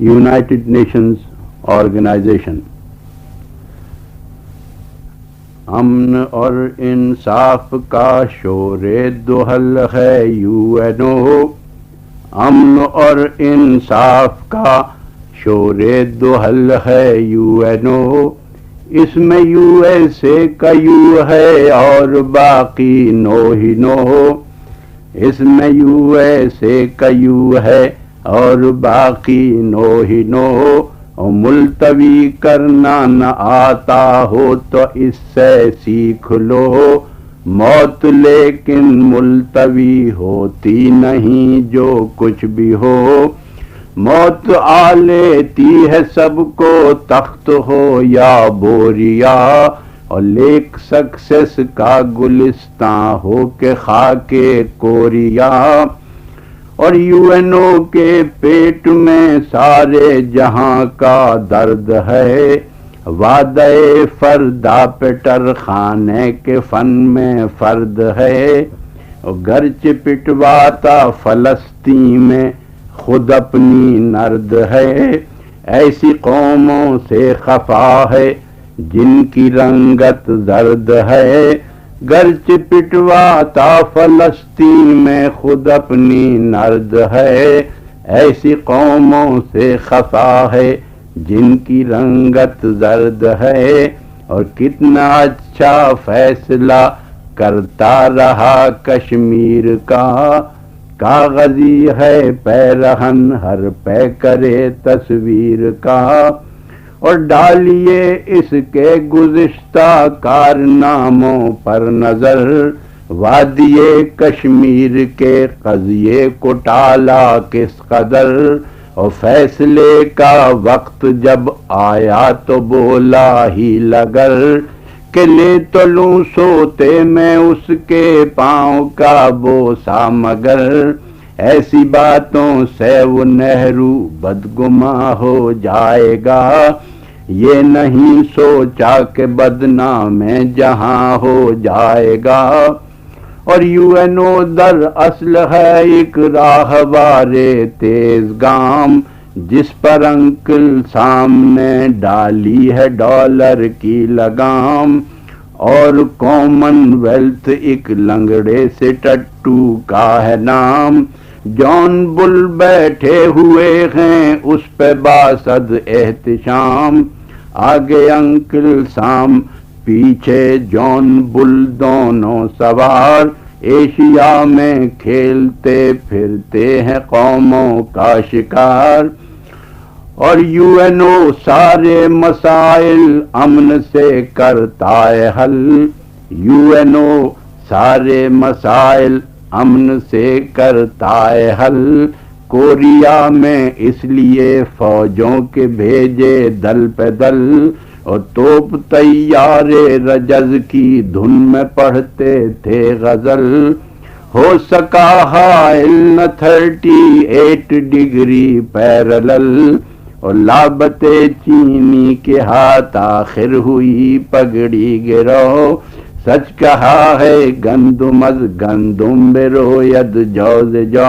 United nations organization امن اور انصاف کا شور دہل ہے UN امن اور انصاف کا شور دہل ہے UN اس میں USA کا یو ہے اور باقی نو ہی نو اس میں USA کا یو ہے اور باقی نو ہی نو ملتوی کرنا نہ آتا ہو تو اس سے سیکھ لو موت لیکن ملتوی ہوتی نہیں جو کچھ بھی ہو موت آ لیتی ہے سب کو تخت ہو یا بوریا اور لیک سکسیس کا گلستان ہو کے خاک کوریا اور UN کے پیٹ میں سارے جہاں کا درد ہے وعدہ فردا پیٹر خانے کے فن میں فرد ہے اور گرچہ پٹواتا فلسطین میں خود اپنی نرد ہے ایسی قوموں سے خفا ہے جن کی رنگت زرد ہے گرچہ پٹواتا فلسطین میں خود اپنی نرد ہے ایسی قوموں سے خفا ہے جن کی رنگت زرد ہے اور کتنا اچھا فیصلہ کرتا رہا کشمیر کا کاغذی ہے پیرہن ہر پہ کرے تصویر کا اور ڈالیے اس کے گزشتہ کارناموں پر نظر وادی کشمیر کے قضیے کو ٹالا کس قدر اور فیصلے کا وقت جب آیا تو بولا ہی لگر کہ لے تو لوں سوتے میں اس کے پاؤں کا بوسا مگر ایسی باتوں سے وہ نہرو بدگماں ہو جائے گا یہ نہیں سوچا کہ بدنام جہاں ہو جائے گا اور UN در اصل ہے ایک راہوار تیز گام جس پر انکل سامنے ڈالی ہے ڈالر کی لگام اور کامن ویلتھ ایک لنگڑے سے ٹٹو کا ہے نام جان بل بیٹھے ہوئے ہیں اس پہ باسد احتشام آگے انکل سام پیچھے جان بل دونوں سوار ایشیا میں کھیلتے پھرتے ہیں قوموں کا شکار اور UN سارے مسائل امن سے کرتا ہے حل UN سارے مسائل امن سے کرتا ہے حل کوریا میں اس لیے فوجوں کے بھیجے دل پہ دل اور توپ تیارے رجز کی دھن میں پڑھتے تھے غزل ہو سکا حائل نہ 38 ڈگری پیرلل اور لابت چینی کے ہاتھ آخر ہوئی پگڑی گرو سچ کہا ہے گندم از گندم بروید جوز جو